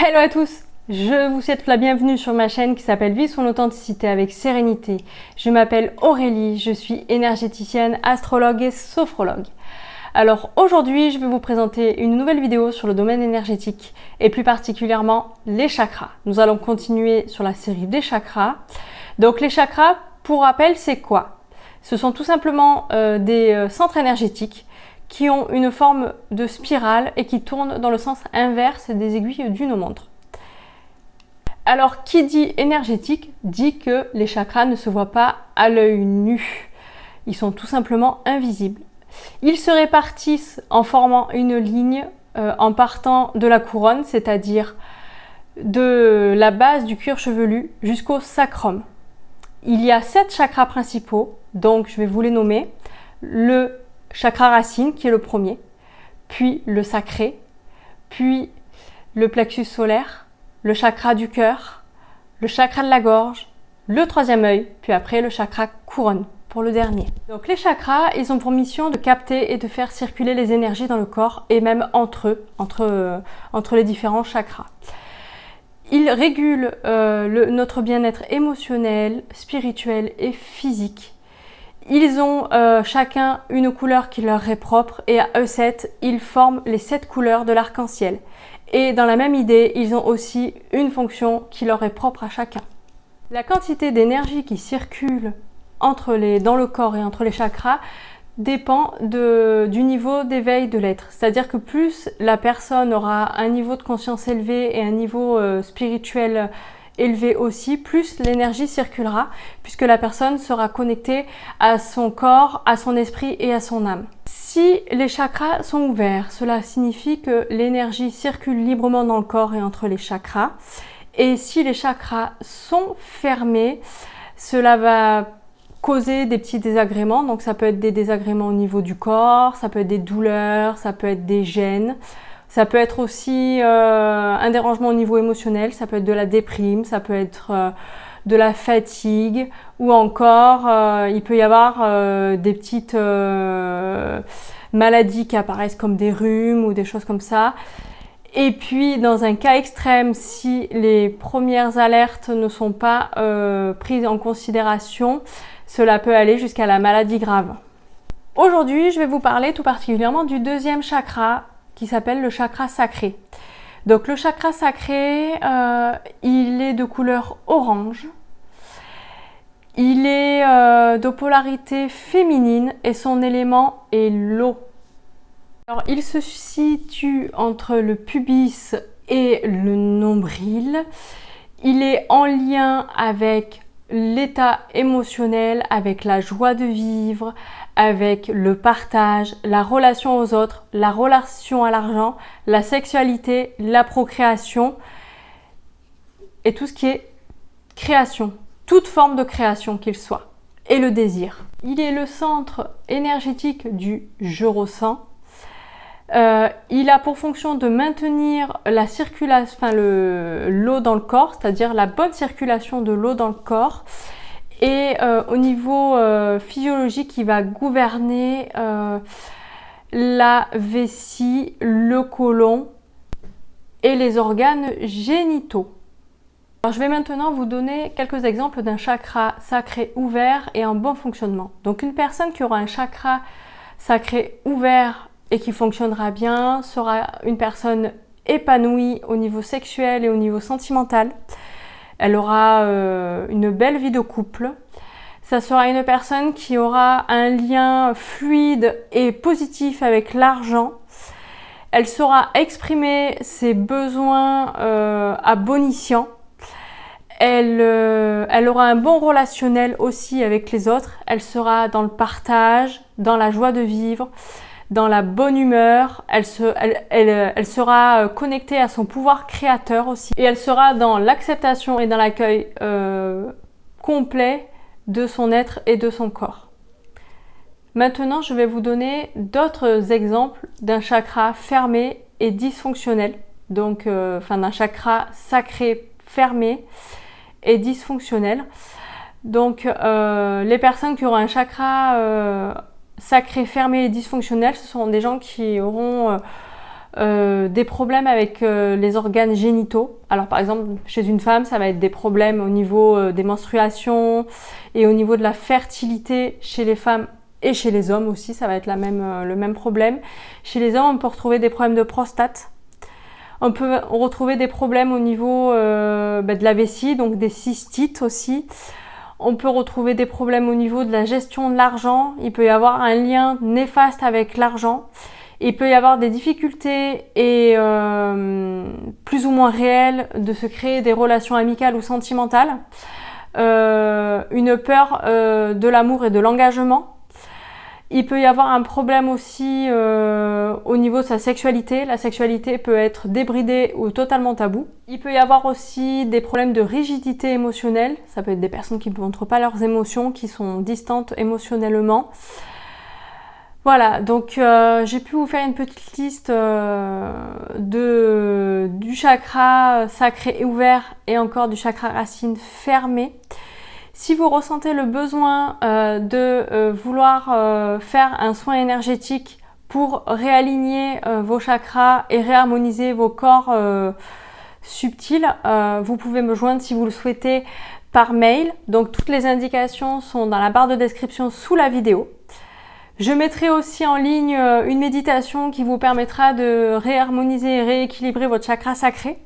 Hello à tous, je vous souhaite la bienvenue sur ma chaîne qui s'appelle Vivre son authenticité avec sérénité. Je m'appelle Aurélie, je suis énergéticienne, astrologue et sophrologue. Alors aujourd'hui, je vais vous présenter une nouvelle vidéo sur le domaine énergétique et plus particulièrement les chakras. Nous allons continuer sur la série des chakras. Donc les chakras, pour rappel, c'est quoi? Ce sont tout simplement des centres énergétiques qui ont une forme de spirale et qui tournent dans le sens inverse des aiguilles d'une montre. Alors, qui dit énergétique dit que les chakras ne se voient pas à l'œil nu. Ils sont tout simplement invisibles. Ils se répartissent en formant une ligne en partant de la couronne, c'est-à-dire de la base du cuir chevelu jusqu'au sacrum. Il y a 7 chakras principaux, donc je vais vous les nommer. Le chakra racine qui est le premier, puis le sacré, puis le plexus solaire, le chakra du cœur, le chakra de la gorge, le troisième œil, puis après le chakra couronne pour le dernier. Donc les chakras, ils ont pour mission de capter et de faire circuler les énergies dans le corps et même entre eux, entre les différents chakras. Ils régulent notre bien-être émotionnel, spirituel et physique. Ils ont chacun une couleur qui leur est propre et à eux 7, ils forment les 7 couleurs de l'arc-en-ciel. Et dans la même idée, ils ont aussi une fonction qui leur est propre à chacun. La quantité d'énergie qui circule dans le corps et entre les chakras dépend du niveau d'éveil de l'être. C'est-à-dire que plus la personne aura un niveau de conscience élevé et un niveau spirituel élevé aussi, plus l'énergie circulera, puisque la personne sera connectée à son corps, à son esprit et à son âme. Si les chakras sont ouverts, cela signifie que l'énergie circule librement dans le corps et entre les chakras. Et si les chakras sont fermés, cela va causer des petits désagréments. Donc ça peut être des désagréments au niveau du corps, ça peut être des douleurs, ça peut être des gênes. Ça peut être aussi un dérangement au niveau émotionnel, ça peut être de la déprime, ça peut être de la fatigue ou encore il peut y avoir des petites maladies qui apparaissent comme des rhumes ou des choses comme ça. Et puis dans un cas extrême, si les premières alertes ne sont pas prises en considération, cela peut aller jusqu'à la maladie grave. Aujourd'hui, je vais vous parler tout particulièrement du deuxième chakra, qui s'appelle le chakra sacré. Donc le chakra sacré, il est de couleur orange. Il est de polarité féminine et son élément est l'eau. Alors il se situe entre le pubis et le nombril. Il est en lien avec l'état émotionnel, avec la joie de vivre, avec le partage, la relation aux autres, la relation à l'argent, la sexualité, la procréation et tout ce qui est création, toute forme de création qu'il soit, et le désir. Il est le centre énergétique du je ressens. Il a pour fonction de maintenir la circulation, l'eau dans le corps, c'est-à-dire la bonne circulation de l'eau dans le corps. Et au niveau physiologique, il va gouverner la vessie, le côlon et les organes génitaux. Alors, je vais maintenant vous donner quelques exemples d'un chakra sacré ouvert et en bon fonctionnement. Donc une personne qui aura un chakra sacré ouvert et qui fonctionnera bien sera une personne épanouie au niveau sexuel et au niveau sentimental. Elle aura une belle vie de couple. Ça sera une personne qui aura un lien fluide et positif avec l'argent. Elle saura exprimer ses besoins à bon escient. Elle aura un bon relationnel aussi avec les autres. Elle sera dans le partage, dans la joie de vivre, dans la bonne humeur, elle sera connectée à son pouvoir créateur aussi. Et elle sera dans l'acceptation et dans l'accueil complet de son être et de son corps. Maintenant, je vais vous donner d'autres exemples d'un chakra fermé et dysfonctionnel. Donc, d'un chakra sacré fermé et dysfonctionnel. Donc, les personnes qui auront un chakra sacré, fermé et dysfonctionnel, ce sont des gens qui auront des problèmes avec les organes génitaux. Alors par exemple, chez une femme, ça va être des problèmes au niveau des menstruations et au niveau de la fertilité chez les femmes et chez les hommes aussi, ça va être le même problème. Chez les hommes, on peut retrouver des problèmes de prostate. On peut retrouver des problèmes au niveau de la vessie, donc des cystites aussi. On peut retrouver des problèmes au niveau de la gestion de l'argent. Il peut y avoir un lien néfaste avec l'argent. Il peut y avoir des difficultés et plus ou moins réelles de se créer des relations amicales ou sentimentales. Une peur de l'amour et de l'engagement. Il peut y avoir un problème aussi au niveau de sa sexualité. La sexualité peut être débridée ou totalement taboue. Il peut y avoir aussi des problèmes de rigidité émotionnelle. Ça peut être des personnes qui ne montrent pas leurs émotions, qui sont distantes émotionnellement. Voilà, donc j'ai pu vous faire une petite liste du chakra sacré ouvert et encore du chakra racine fermé. Si vous ressentez le besoin de vouloir faire un soin énergétique pour réaligner vos chakras et réharmoniser vos corps subtils, vous pouvez me joindre si vous le souhaitez par mail. Donc toutes les indications sont dans la barre de description sous la vidéo. Je mettrai aussi en ligne une méditation qui vous permettra de réharmoniser et rééquilibrer votre chakra sacré.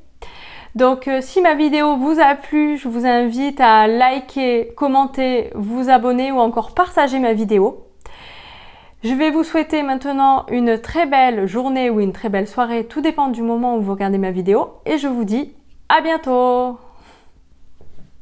Donc si ma vidéo vous a plu, je vous invite à liker, commenter, vous abonner ou encore partager ma vidéo. Je vais vous souhaiter maintenant une très belle journée ou une très belle soirée, tout dépend du moment où vous regardez ma vidéo et je vous dis à bientôt!